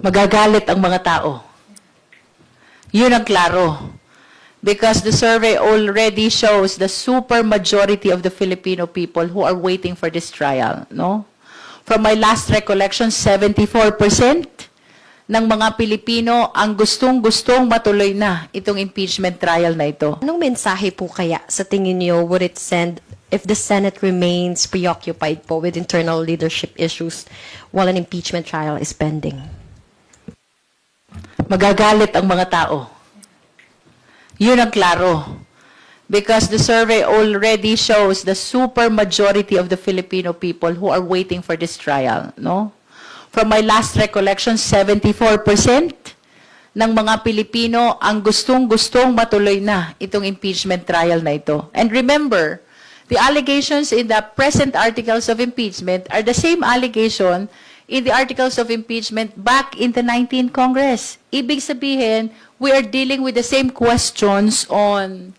Magagalit ang mga tao. Yun ang klaro. Because the survey already shows the super majority of the Filipino people who are waiting for this trial, no? From my last recollection, 74% ng mga Pilipino ang gustong-gustong matuloy na itong impeachment trial na ito. Anong mensahe po kaya sa tingin niyo would it send if the Senate remains preoccupied po with internal leadership issues while an impeachment trial is pending? Magagalit ang mga tao. Yun ang klaro. Because the survey already shows the super majority of the Filipino people who are waiting for this trial, no? From my last recollection, 74% ng mga Pilipino ang gustong-gustong matuloy na itong impeachment trial na ito. And remember, the allegations in the present articles of impeachment are the same allegation in the articles of impeachment back in the 19th Congress. Ibig sabihin, we are dealing with the same questions on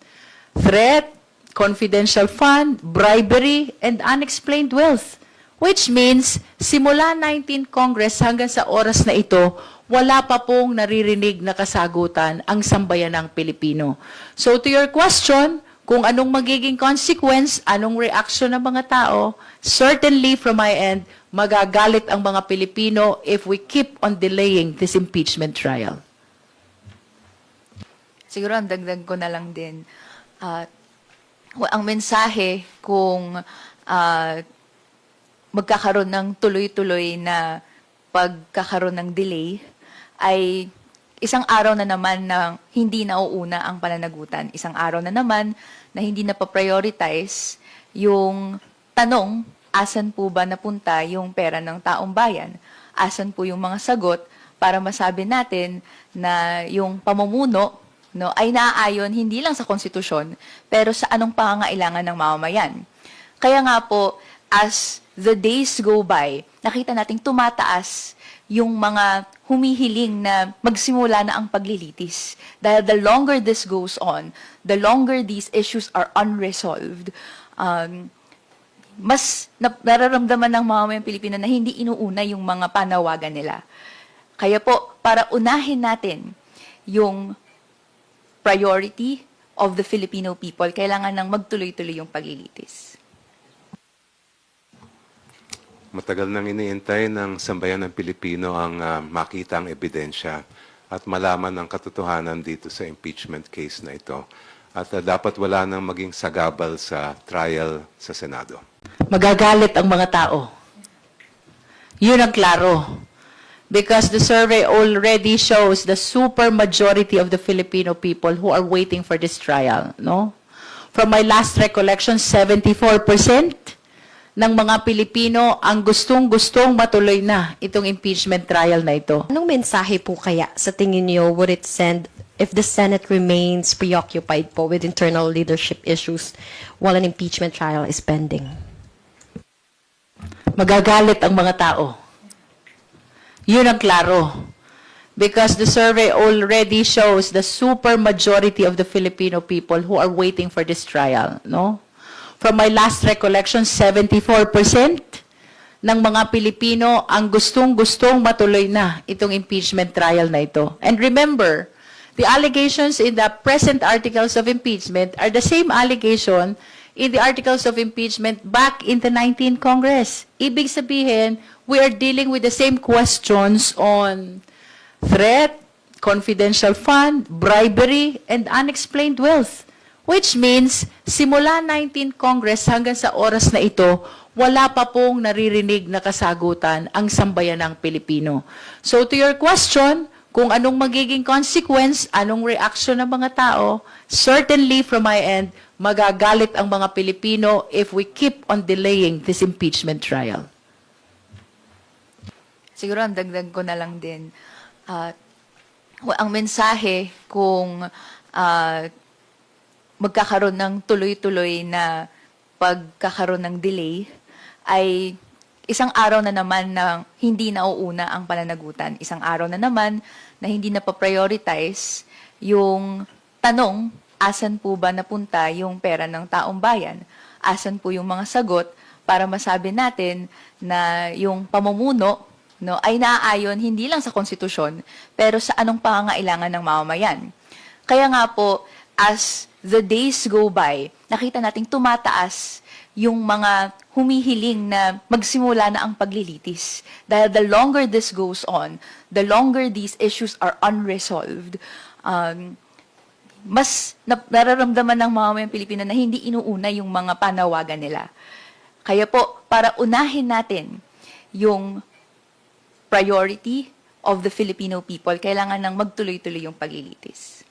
threat, confidential fund, bribery, and unexplained wealth. Which means, simula 19th Congress hanggang sa oras na ito, wala pa pong naririnig na kasagutan ang sambayanang Pilipino. So to your question, kung anong magiging consequence, anong reaction ng mga tao, certainly from my end, magagalit ang mga Pilipino if we keep on delaying this impeachment trial. Siguro ang dagdag ko na lang din, ang mensahe kung magkakaroon ng tuloy-tuloy na pagkakaroon ng delay ay isang araw na naman na hindi nauuna ang pananagutan. Isang araw na naman na hindi na pa-prioritize yung tanong, asan po ba napunta yung pera ng taong bayan? Asan po yung mga sagot para masabi natin na yung pamumuno ay naaayon hindi lang sa konstitusyon, pero sa anong pangangailangan ng mamamayan. Kaya nga po, as the days go by, nakita nating tumataas yung mga humihiling na magsimula na ang paglilitis. Dahil the longer this goes on, the longer these issues are unresolved, mas nararamdaman ng mamamayang Pilipino na hindi inuuna yung mga panawagan nila. Kaya po, para unahin natin yung priority of the Filipino people, kailangan nang magtuloy-tuloy yung paglilitis. Matagal nang iniintay ng sambayan ng Pilipino ang makita ang ebidensya at malaman ang katotohanan dito sa impeachment case na ito. At dapat wala nang maging sagabal sa trial sa Senado. Magagalit ang mga tao. Yun ang klaro. Because the survey already shows the super majority of the Filipino people who are waiting for this trial, no? From my last recollection, 74% ng mga Pilipino ang gustong-gustong matuloy na itong impeachment trial na ito. Anong mensahe po kaya sa tingin niyo would it send if the Senate remains preoccupied po with internal leadership issues while an impeachment trial is pending? Magagalit ang mga tao. Yun ang klaro. Because the survey already shows the super majority of the Filipino people who are waiting for this trial, no? From my last recollection, 74% ng mga Pilipino ang gustong-gustong matuloy na itong impeachment trial na ito. And remember, the allegations in the present articles of impeachment are the same allegation in the articles of impeachment back in the 19th Congress. Ibig sabihin, we are dealing with the same questions on threat, confidential fund, bribery, and unexplained wealth. Which means, simula 19th Congress hanggang sa oras na ito, wala pa pong naririnig na kasagutan ang sambayanang Pilipino. So to your question, kung anong magiging consequence, anong reaction ng mga tao, certainly from my end, magagalit ang mga Pilipino if we keep on delaying this impeachment trial. Siguro ang dagdag ko na lang din, ang mensahe kung magkakaroon ng tuloy-tuloy na pagkakaroon ng delay ay isang araw na naman na hindi nauuna ang pananagutan. Isang araw na naman na hindi na pa-prioritize yung tanong, asan po ba napunta yung pera ng taong bayan? Asan po yung mga sagot para masabi natin na yung pamumuno no, ay naaayon hindi lang sa konstitusyon, pero sa anong pangangailangan ng mamamayan. Kaya nga po, as the days go by, nakita nating tumataas yung mga humihiling na magsimula na ang paglilitis. Dahil the longer this goes on, the longer these issues are unresolved, mas nararamdaman ng mamamayang Pilipino na hindi inuuna yung mga panawagan nila. Kaya po, para unahin natin yung priority of the Filipino people, kailangan nang magtuloy-tuloy yung paglilitis.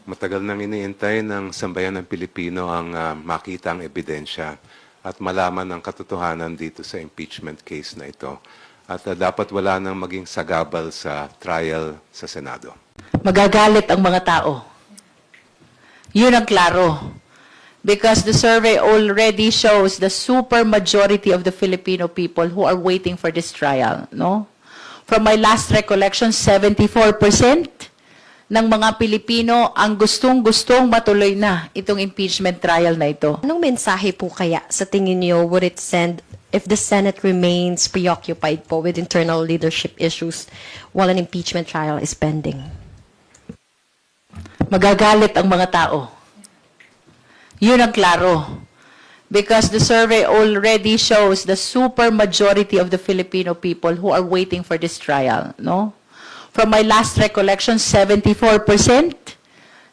Matagal nang iniintay ng sambayan ng Pilipino ang makita ang ebidensya at malaman ang katotohanan dito sa impeachment case na ito. At dapat wala nang maging sagabal sa trial sa Senado. Magagalit ang mga tao. Yun ang klaro. Because the survey already shows the super majority of the Filipino people who are waiting for this trial, no? From my last recollection, 74% ng mga Pilipino ang gustong-gustong matuloy na itong impeachment trial na ito. Anong mensahe po kaya sa tingin niyo would it send if the Senate remains preoccupied po with internal leadership issues while an impeachment trial is pending? Magagalit ang mga tao. Yun ang klaro. Because the survey already shows the super majority of the Filipino people who are waiting for this trial, no? From my last recollection, 74%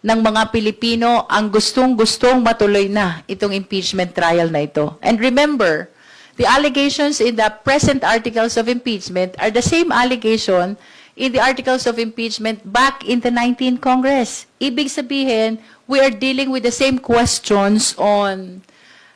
ng mga Pilipino ang gustong-gustong matuloy na itong impeachment trial na ito. And remember, the allegations in the present articles of impeachment are the same allegation in the articles of impeachment back in the 19th Congress. Ibig sabihin, we are dealing with the same questions on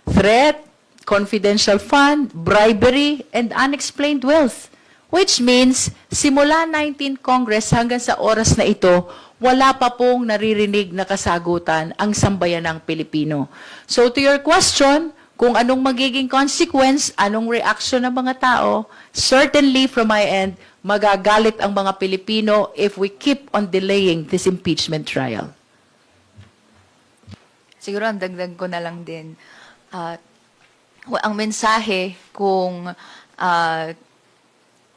threat, confidential fund, bribery, and unexplained wealth. Which means, simula 19th Congress hanggang sa oras na ito, wala pa pong naririnig na kasagutan ang sambayan ng Pilipino. So to your question, kung anong magiging consequence, anong reaction ng mga tao, certainly from my end, magagalit ang mga Pilipino if we keep on delaying this impeachment trial. Siguro ang dagdag ko na lang din, ang mensahe kung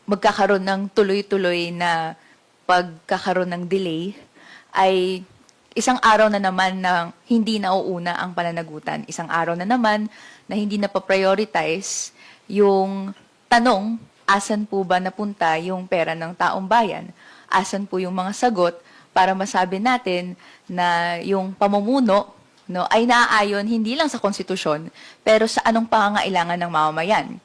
magkakaroon ng tuloy-tuloy na pagkakaroon ng delay ay isang araw na naman na hindi nauuna ang pananagutan. Isang araw na naman na hindi na pa-prioritize yung tanong, asan po ba napunta yung pera ng taong bayan? Asan po yung mga sagot para masabi natin na yung pamumuno, no, ay naaayon hindi lang sa konstitusyon, pero sa anong pangangailangan ng mamamayan.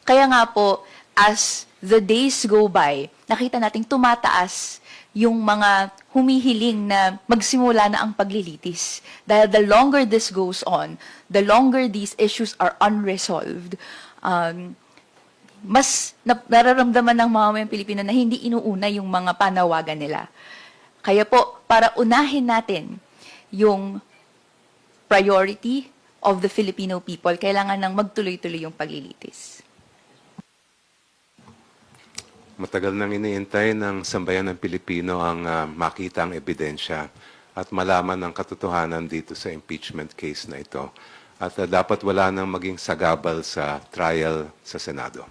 Kaya nga po, as the days go by, nakita nating tumataas yung mga humihiling na magsimula na ang paglilitis. Dahil the longer this goes on, the longer these issues are unresolved, mas nararamdaman ng mamamayang Pilipino na hindi inuuna yung mga panawagan nila. Kaya po, para unahin natin yung priority of the Filipino people, kailangan nang magtuloy-tuloy yung paglilitis. Matagal nang iniintay ng sambayan ng Pilipino ang makita ang ebidensya at malaman ang katotohanan dito sa impeachment case na ito. At dapat wala nang maging sagabal sa trial sa Senado.